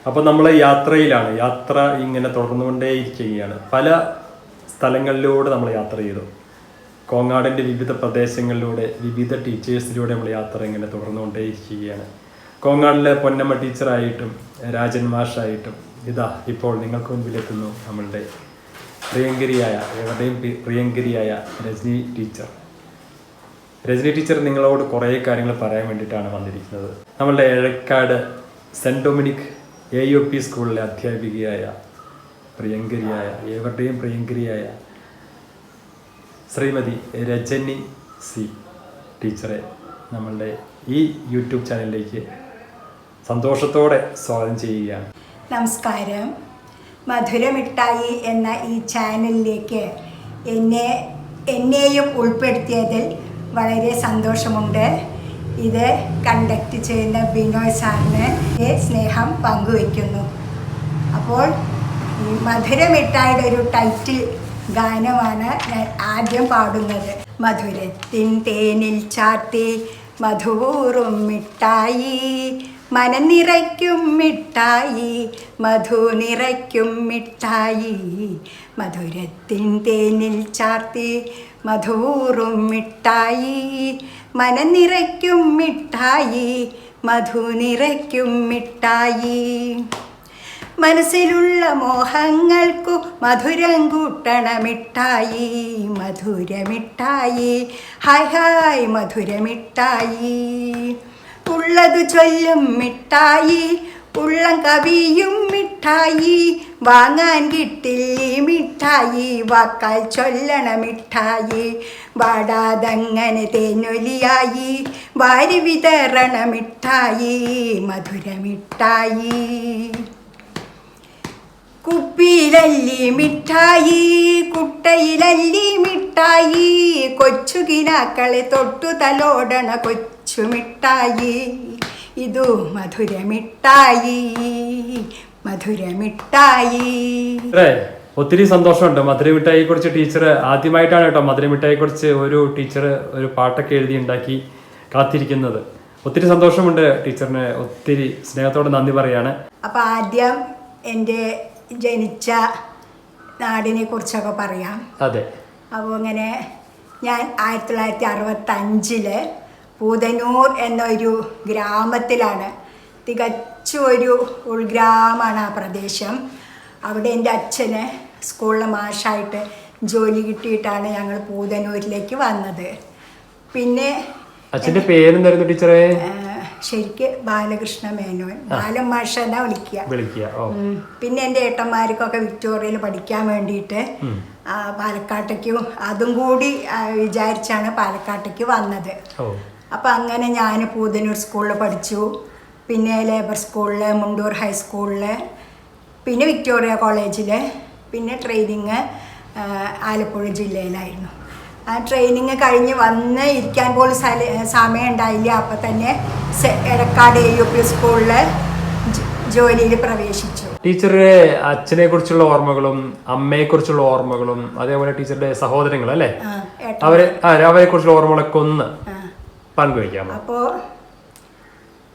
അപ്പോൾ നമ്മൾ യാത്രയിലാണ്. യാത്ര ഇങ്ങനെ തുടർന്നുകൊണ്ടേയിരിക്കുകയാണ്. പല സ്ഥലങ്ങളിലൂടെ നമ്മൾ യാത്ര ചെയ്തു. കോങ്ങാടിൻ്റെ വിവിധ പ്രദേശങ്ങളിലൂടെ വിവിധ ടീച്ചേഴ്സിലൂടെ നമ്മൾ യാത്ര ഇങ്ങനെ തുടർന്നുകൊണ്ടേയിരിക്കുകയാണ്. കോങ്ങാടിലെ പൊന്നമ്മ ടീച്ചറായിട്ടും രാജൻ മാഷായിട്ടും ഇതാ ഇപ്പോൾ നിങ്ങൾക്ക് മുൻപിലെത്തുന്നു നമ്മളുടെ പ്രിയങ്കരിയായ, എവിടെയും പ്രിയങ്കരിയായ രജനി ടീച്ചർ. രജനി ടീച്ചർ നിങ്ങളോട് കുറേ കാര്യങ്ങൾ പറയാൻ വേണ്ടിയിട്ടാണ് വന്നിരിക്കുന്നത്. നമ്മളുടെ എഴക്കാട് സെൻറ്റ് ഡൊമിനിക് AUP സ്കൂളിലെ അധ്യാപികയായ പ്രിയങ്കരിയായ, ഏവരുടെയും പ്രിയങ്കരിയായ ശ്രീമതി രജനി സി ടീച്ചറെ നമ്മളുടെ ഈ യൂട്യൂബ് ചാനലിലേക്ക് സന്തോഷത്തോടെ സ്വാഗതം ചെയ്യുകയാണ്. നമസ്കാരം. മധുരമിഠായി എന്ന ഈ ചാനലിലേക്ക് എന്നെയും ഉൾപ്പെടുത്തിയതിൽ വളരെ സന്തോഷമുണ്ട്. ഇത് കണ്ടക്ട് ചെയ്യുന്ന ബിനോയ് സാറിന് സ്നേഹം പങ്കുവയ്ക്കുന്നു. അപ്പോൾ ഈ മധുരമിഠായിയുടെ ഒരു ടൈറ്റിൽ ഗാനമാണ് ഞാൻ ആദ്യം പാടുന്നത്. മധുരത്തിൻ തേനിൽ ചാർത്തി മധുവൂറും മിഠായി, മനം നിറയ്ക്കും മിഠായി, മധു നിറയ്ക്കും മിഠായി. മധുരത്തിൻ തേനിൽ ചാർത്തി മധുവൂറും മിഠായി, മനം നിറയ്ക്കും മിഠായി, മധു നിറയ്ക്കും മിഠായി. മനസ്സിലുള്ള മോഹങ്ങൾക്കു മധുരം കൂട്ടണ മിഠായി, മധുരമിഠായി, ഹായ് ഹായ് മധുരമിഠായി. ഉള്ളതു ചൊല്ലും മിഠായി, ഉള്ളം കവിയും മിഠായി, വാങ്ങാൻ കിട്ടില്ലേ മിഠായി, വാക്കാൽ ചൊല്ലണ മിഠായി. വാടാതങ്ങനെ തേനൊലിയായി വാരി വിതറണ മിഠായി, മധുരമിഠായി. കുപ്പിയിലല്ലി മിഠായി, കുട്ടയിലല്ലി മിഠായി, കൊച്ചു കിനാക്കളെ തൊട്ടു തലോടണ കൊച്ചു മിഠായി. ഇതു മധുരമിഠായി, മധുരമിഠായി. ഒത്തിരി സന്തോഷമുണ്ട്. മധുരമിഠായിയെ കുറിച്ച് ടീച്ചർ ആദ്യമായിട്ടാണ് കേട്ടോ മധുരമിഠായിയെ കുറിച്ച് ഒരു ടീച്ചർ ഒരു പാട്ടൊക്കെ എഴുതി ഉണ്ടാക്കി കാത്തിരിക്കുന്നത്. ഒത്തിരി സന്തോഷമുണ്ട് ടീച്ചറിന്. ഒത്തിരി സ്നേഹത്തോടെ നന്ദി പറയാണ്. അപ്പം ആദ്യം എൻ്റെ ജനിച്ച നാടിനെ കുറിച്ചൊക്കെ പറയാം. അതെ. അപ്പോൾ ഇങ്ങനെ ഞാൻ 1965 പൂതനൂർ എന്നൊരു ഗ്രാമത്തിലാണ്. തികച്ചും ഒരു ഉൾഗ്രാമമാണ് ആ പ്രദേശം. അവിടെ എൻ്റെ അച്ഛന് സ്കൂളിലെ മാഷായിട്ട് ജോലി കിട്ടിയിട്ടാണ് ഞങ്ങൾ പൂതനൂരിലേക്ക് വന്നത്. പിന്നെ അച്ഛൻ്റെ പേരെന്തായിരുന്നു ടീച്ചറെ? ശരിക്ക് ബാലകൃഷ്ണ മേനോൻ, ബാലൻ മാഷ എന്നാ വിളിക്കുക. പിന്നെ എൻ്റെ ഏട്ടന്മാർക്കൊക്കെ വിക്ടോറിയയിൽ പഠിക്കാൻ വേണ്ടിയിട്ട് പാലക്കാട്ടേക്ക്, അതും കൂടി വിചാരിച്ചാണ് പാലക്കാട്ടേക്ക് വന്നത്. അപ്പം അങ്ങനെ ഞാൻ പൂതനൂർ സ്കൂളിൽ പഠിച്ചു. പിന്നെ ലേബർ സ്കൂളിൽ, മുണ്ടൂർ ഹൈസ്കൂളിൽ, പിന്നെ വിക്ടോറിയ കോളേജിൽ, പിന്നെ ട്രെയിനിങ് ആലപ്പുഴ ജില്ലയിലായിരുന്നു. ആ ട്രെയിനിങ് കഴിഞ്ഞ് വന്ന് ഇരിക്കാൻ പോലും സമയം ഉണ്ടായില്ല. അപ്പം തന്നെ എടക്കാട് AUP സ്കൂളിൽ ജോലിയിൽ പ്രവേശിച്ചു. ടീച്ചറുടെ അച്ഛനെ കുറിച്ചുള്ള ഓർമ്മകളും അമ്മയെ കുറിച്ചുള്ള ഓർമ്മകളും അതേപോലെ ടീച്ചറുടെ സഹോദരങ്ങൾ അല്ലേ, അവരെ കുറിച്ചുള്ള ഓർമ്മകളൊക്കെ ഒന്ന് പങ്കുവയ്ക്കാമോ? അപ്പോൾ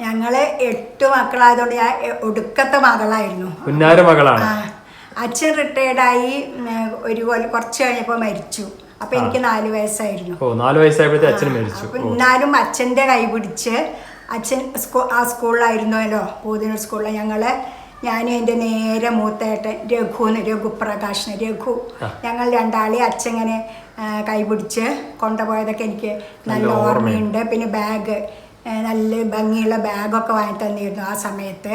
ഞങ്ങള് 8 മക്കളായതുകൊണ്ട് ഞാൻ ഒടുക്കത്തെ മകളായിരുന്നു. പുന്നാര മകളാണ്. അച്ഛൻ റിട്ടയർഡായി ഒരു കുറച്ച് കഴിഞ്ഞപ്പോൾ മരിച്ചു. അപ്പൊ എനിക്ക് 4 വയസ്സായിരുന്നു. 4 വയസ്സായപ്പോഴത്തെ അച്ഛൻ മരിച്ചു. എന്നാലും അച്ഛൻ്റെ കൈ പിടിച്ച് അച്ഛൻ ആ സ്കൂളിലായിരുന്നല്ലോ, പൂതനൂർ സ്കൂളിൽ. ഞാനും എൻ്റെ നേരെ മൂത്തേട്ടൻ രഘുപ്രകാശൻ, ഞങ്ങൾ രണ്ടാളെ അച്ഛങ്ങനെ കൈപിടിച്ച് കൊണ്ടുപോയതൊക്കെ എനിക്ക് നല്ല ഓർമ്മയുണ്ട്. പിന്നെ ബാഗ്, നല്ല ഭംഗിയുള്ള ബാഗൊക്കെ വാങ്ങി തന്നിരുന്നു ആ സമയത്ത്.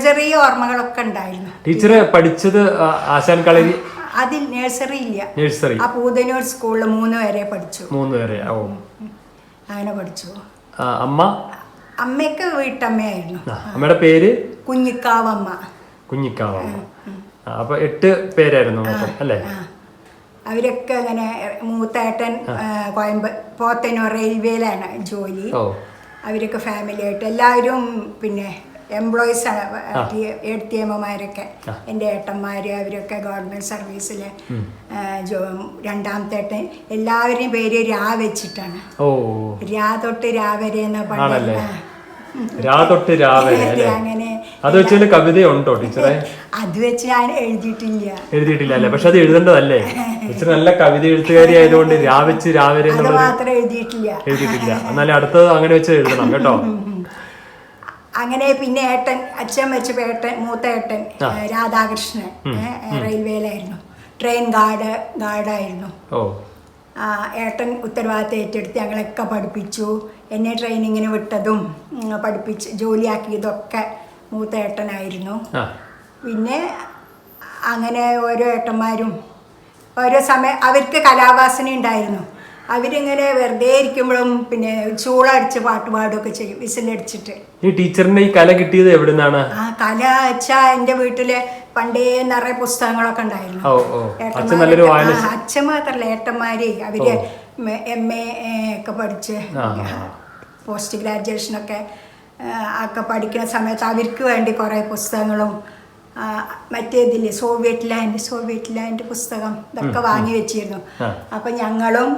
ചെറിയ ഓർമ്മകളൊക്കെ ഉണ്ടായിരുന്നു. ടീച്ചർ പഠിച്ചത് ആശാൻ കളരി, അതിൽ നഴ്സറി ഇല്ല, ആ പൂതനൂർ സ്കൂളിൽ 3 വരെ പഠിച്ചു. 3 വരെ അങ്ങനെ പഠിച്ചു. അമ്മയൊക്കെ വീട്ടമ്മയായിരുന്നു. അമ്മയുടെ പേര് കുഞ്ഞിക്കാവമ്മ. അപ്പൊ 8 പേരായിരുന്നു അല്ലേ? അവരൊക്കെ അങ്ങനെ, മൂത്തേട്ടൻ പോത്തന്നൂർ റെയിൽവേയിലാണ് ജോലി. അവരൊക്കെ ഫാമിലി ആയിട്ട് എല്ലാവരും പിന്നെ എംപ്ലോയീസാണ്. എഴുത്തിയമ്മമാരൊക്കെ എൻ്റെ ഏട്ടന്മാർ, അവരൊക്കെ ഗവൺമെൻറ് സർവീസിൽ. രണ്ടാമത്തേട്ടൻ എല്ലാവരെയും പേര് രാ വെച്ചിട്ടാണ്. രാ തൊട്ട് രാവരെ എന്ന് പറഞ്ഞ അങ്ങനെ അത് വെച്ചാൽ കവിതയുണ്ടോ ടീച്ചറെ? അത് വെച്ച് ഞാൻ എഴുതിയിട്ടില്ല അല്ലേ? പക്ഷെ അത് എഴുതേണ്ടതല്ലേ? ടീച്ചർ നല്ല കവിത എഴുത്തുകാരി ആയതുകൊണ്ട് രാവിലെ മാത്രം എഴുതിയിട്ടില്ല. എന്നാലും അടുത്തത് അങ്ങനെ വെച്ച് എഴുതണം കേട്ടോ. അങ്ങനെ പിന്നെ അച്ഛൻ വെച്ച മൂത്ത ഏട്ടൻ രാധാകൃഷ്ണൻ റെയിൽവേയിലായിരുന്നു, ട്രെയിൻ ഗാർഡായിരുന്നു. ഏട്ടൻ ഉത്തരവാദിത്തം ഏറ്റെടുത്ത് ഞങ്ങളൊക്കെ പഠിപ്പിച്ചു. എന്നെ ട്രെയിനിങ്ങിന് വിട്ടതും പഠിപ്പിച്ച് ജോലിയാക്കിയതൊക്കെ മൂത്ത ഏട്ടനായിരുന്നു. പിന്നെ അങ്ങനെ ഓരോ ഏട്ടന്മാരും ഓരോ സമയം അവർക്ക് കലാവാസന ഉണ്ടായിരുന്നു. അവരിങ്ങനെ വെറുതെ ഇരിക്കുമ്പോഴും പിന്നെ ചൂളടിച്ച് പാട്ട് പാടുകയൊക്കെ ചെയ്യും വിസിലടിച്ചിട്ട്. ഈ ടീച്ചറിന്റെ ഈ കല കിട്ടിയത് എവിടെ നിന്നാണ്? കല വെച്ചാ എന്റെ വീട്ടില് പണ്ടേ നിറയെ പുസ്തകങ്ങളൊക്കെ ഉണ്ടായിരുന്നു. അച്ഛൻ മാത്രല്ല ഏട്ടന്മാരെ അവര് MA ഒക്കെ പഠിച്ച് പോസ്റ്റ് ഗ്രാജുവേഷനൊക്കെ പഠിക്കുന്ന സമയത്ത് അവർക്ക് വേണ്ടി കുറേ പുസ്തകങ്ങളും മറ്റേതില്ലേ സോവിയറ്റ് ലാൻഡ് പുസ്തകം ഇതൊക്കെ വാങ്ങി വെച്ചിരുന്നു. അപ്പൊ ഞങ്ങളും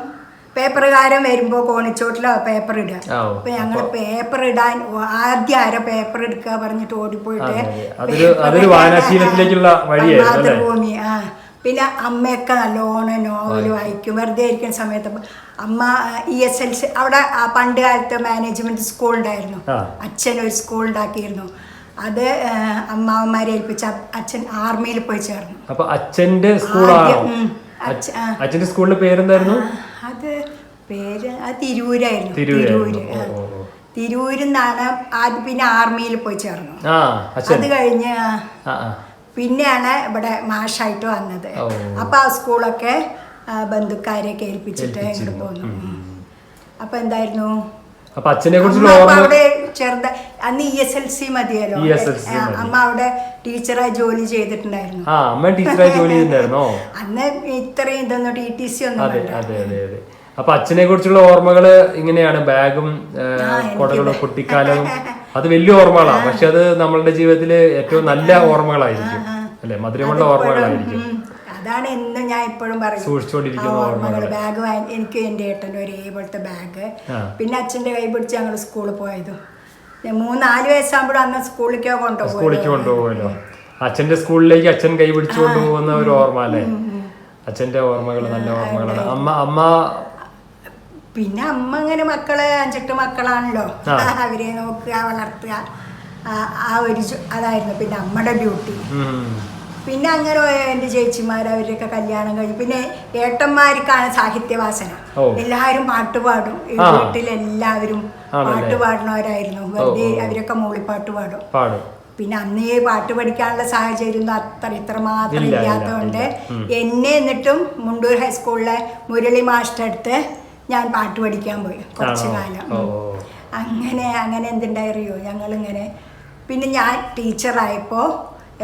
പേപ്പറുകാരൻ വരുമ്പോ കോണിച്ചോട്ടിലോ പേപ്പർ ഇടുക. അപ്പൊ ഞങ്ങൾ പേപ്പർ ഇടാൻ ആദ്യം ആരോ പേപ്പർ എടുക്കുക പറഞ്ഞിട്ട് ഓടിപ്പോയിട്ട് മാതൃഭൂമി. പിന്നെ അമ്മയൊക്കെ നല്ലോണം നോവൽ വായിക്കും വെറുതെ ഇരിക്കുന്ന സമയത്ത്. അമ്മ ESLC അവിടെ പണ്ട് കാലത്ത് മാനേജ്മെന്റ് സ്കൂൾ ഉണ്ടായിരുന്നു. അച്ഛൻ ഒരു സ്കൂൾ ഉണ്ടാക്കിയിരുന്നു. അത് അമ്മാവന്മാരെ ഏൽപ്പിച്ച അച്ഛൻ ആർമിയിൽ പോയി ചേർന്നു. അപ്പൊ അച്ഛന്റെ സ്കൂളിന്റെ പേരെന്തായിരുന്നു? അത് തിരൂരായിരുന്നു. തിരൂരിൽ നിന്നാണ് ആദ്യം. പിന്നെ ആർമിയിൽ പോയി ചേർന്നു. അത് കഴിഞ്ഞ് പിന്നെയാണ് ഇവിടെ മാഷായിട്ട് വന്നത്. അപ്പൊ ആ സ്കൂളൊക്കെ ബന്ധുക്കാരെയൊക്കെ ഏൽപ്പിച്ചിട്ട് ഇങ്ങോട്ട് പോന്നു. അപ്പൊ എന്തായിരുന്നു അവിടെ അന്ന് ESLC മതിയല്ലോ. അമ്മ അവിടെ ടീച്ചറായി ജോലി ചെയ്തിട്ടുണ്ടായിരുന്നു. അന്ന് ഇത്രയും ഇതൊന്നും TTC ഒന്നും. അപ്പൊ അച്ഛനെ കുറിച്ചുള്ള ഓർമ്മകള് ഇങ്ങനെയാണ്. ബാഗും കൊടകളും കുട്ടിക്കാലവും അത് വലിയ ഓർമ്മകളാണ്. പക്ഷെ അത് നമ്മളുടെ ജീവിതത്തില് ഏറ്റവും നല്ല ഓർമ്മകളായിരിക്കും അല്ലെ? മധുരമുള്ള ഓർമ്മകളായിരിക്കും. അതാണ് എന്നും ഞാൻ ഇപ്പോഴും പറയും ഓർമ്മകൾ. ബാഗ് എനിക്ക് എൻ്റെ ഏട്ടൻ്റെ ഒരേപോലത്തെ ബാഗ്. പിന്നെ അച്ഛൻ്റെ കൈ പിടിച്ച് ഞങ്ങൾ സ്കൂളിൽ പോയതും 3-4 വയസ്സാകുമ്പോഴും അന്ന് സ്കൂളിലേക്ക് കൊണ്ടുപോകുമല്ലോ. അച്ഛന്റെ സ്കൂളിലേക്ക് അച്ഛൻ കൈ പിടിച്ചു കൊണ്ടുപോകുന്ന ഒരു ഓർമ്മ അല്ലേ? അച്ഛന്റെ ഓർമ്മകൾ നല്ല ഓർമ്മകളാണ്. അമ്മ പിന്നെ അമ്മ ഇങ്ങനെ 5-8 മക്കളാണല്ലോ, അവരെ നോക്കുക വളർത്തുക ആ ഒരു അതായിരുന്നു പിന്നെ അമ്മയുടെ ഡ്യൂട്ടി. പിന്നെ അങ്ങനെ എൻ്റെ ചേച്ചിമാർ അവരൊക്കെ കല്യാണം കഴിഞ്ഞു. പിന്നെ ഏട്ടന്മാർക്കാണ് സാഹിത്യവാസന. എല്ലാവരും പാട്ടുപാടും. വീട്ടിലെല്ലാവരും പാട്ടുപാടുന്നവരായിരുന്നു. വെറുതെ അവരൊക്കെ മൂളിപ്പാട്ട് പാടും. പിന്നെ അന്ന് പാട്ട് പഠിക്കാനുള്ള സാഹചര്യം ഇത്രമാത്രം ഇല്ലാത്തതുകൊണ്ട് എന്നെ എന്നിട്ടും മുണ്ടൂർ ഹൈസ്കൂളിലെ മുരളി മാസ്റ്റർ അടുത്ത് ഞാൻ പാട്ട് പഠിക്കാൻ പോയി കുറച്ചു കാലം. അങ്ങനെ എന്തുണ്ടായോ ഞങ്ങളിങ്ങനെ. പിന്നെ ഞാൻ ടീച്ചറായപ്പോൾ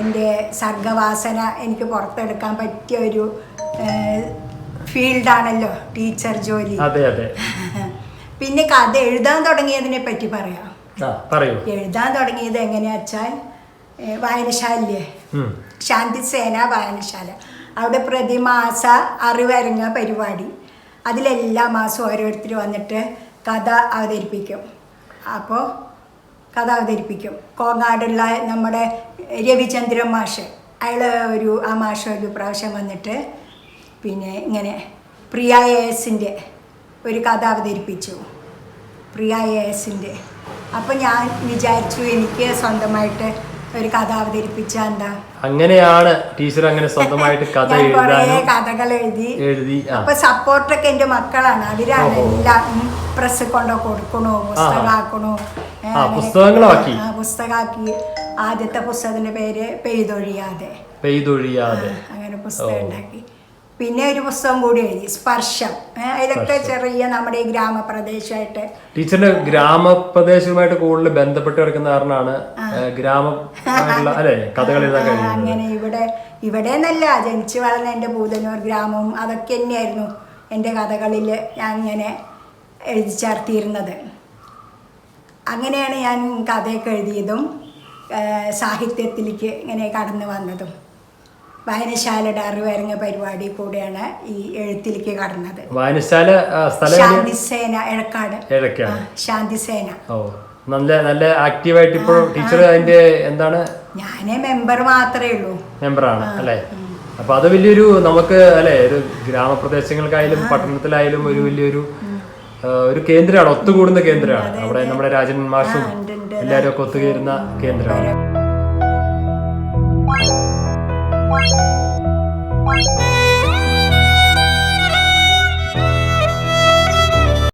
എൻ്റെ സർഗവാസന എനിക്ക് പുറത്തെടുക്കാൻ പറ്റിയ ഒരു ഫീൽഡാണല്ലോ ടീച്ചർ ജോലി. പിന്നെ കഥ എഴുതാൻ തുടങ്ങിയതിനെ പറ്റി പറയാം. എഴുതാൻ തുടങ്ങിയത് എങ്ങനെയാ വെച്ചാൽ വായനശാലയിലെ ശാന്തിസേന വായനശാല, അവിടെ പ്രതിമാസ അറിവരങ്ങ പരിപാടി. അതിലെല്ലാ മാസവും ഓരോരുത്തർ വന്നിട്ട് കഥ അവതരിപ്പിക്കും. അപ്പോൾ കഥ അവതരിപ്പിക്കും. കോങ്ങാടുള്ള നമ്മുടെ രവിചന്ദ്രൻ മാഷ്, ആ മാഷ് ഒരു പ്രാവശ്യം വന്നിട്ട് പിന്നെ ഇങ്ങനെ പ്രിയ ASൻ്റെ ഒരു കഥ അവതരിപ്പിച്ചു. പ്രിയ ASൻ്റെ. അപ്പം ഞാൻ വിചാരിച്ചു എനിക്ക് സ്വന്തമായിട്ട് ഒരു കഥ അവതരിപ്പിച്ച എന്താ. അങ്ങനെയാണ് ടീച്ചർ അങ്ങനെ സ്വന്തമായിട്ട് കഥകൾ എഴുതി. അപ്പൊ സപ്പോർട്ടൊക്കെ എന്റെ മക്കളാണ്. അവരാണ് എല്ലാം പ്രസ് കൊണ്ടോ കൊടുക്കണോ, പുസ്തകമാക്കണോ, പുസ്തകമാക്കി. ആദ്യത്തെ പുസ്തകത്തിന്റെ പേര് പെയ്തൊഴിയാതെ. അങ്ങനെ പുസ്തകം ഉണ്ടാക്കി. പിന്നെ ഒരു പുസ്തകം കൂടി എഴുതി, സ്പർശം. ഇതൊക്കെ ചെറിയ നമ്മുടെ ഈ ഗ്രാമപ്രദേശമായിട്ട്. ടീച്ചറിന്റെ ഗ്രാമപ്രദേശവുമായിട്ട് കൂടുതൽ ബന്ധപ്പെട്ട് കിടക്കുന്ന കാരണമാണ് കഥകൾ എഴുതാൻ കഴിയുന്നത്. അങ്ങനെ ഇവിടെ എന്നല്ല, ജനിച്ചു വളർന്ന എൻ്റെ പൂതന്നൂർ ഗ്രാമവും അതൊക്കെ തന്നെയായിരുന്നു എൻ്റെ കഥകളിൽ ഞാൻ ഇങ്ങനെ എഴുതി ചേർത്തിരുന്നത്. അങ്ങനെയാണ് ഞാൻ കഥയൊക്കെ എഴുതിയതും സാഹിത്യത്തിലേക്ക് ഇങ്ങനെ കടന്നു വന്നതും. വായനശാലയുടെ അറിവരങ്ങ പരിപാടി കൂടെയാണ് ഈ എഴുത്തിലേക്ക് കടന്നത്. വായനശാല ശാന്തിസേന, എഴക്കാട് ശാന്തിസേന. നല്ല നല്ല ആക്റ്റീവായിട്ട് ഇപ്പോൾ ടീച്ചർ അതിന്റെ എന്താണ് ഞാനേ മെമ്പർ മാത്രമേ ഉള്ളൂ. മെമ്പറാണ് അല്ലേ? അപ്പൊ അത് വലിയൊരു നമുക്ക് അല്ലെ ഒരു ഗ്രാമപ്രദേശങ്ങൾക്കായാലും പട്ടണത്തിലായാലും ഒരു വലിയൊരു ഒരു കേന്ദ്രമാണ്, ഒത്തുകൂടുന്ന കേന്ദ്രമാണ്. അവിടെ നമ്മുടെ രാജൻ മാഷും എല്ലാവരും ഒക്കെ ഒത്തുചേരുന്ന കേന്ദ്രമാണ്.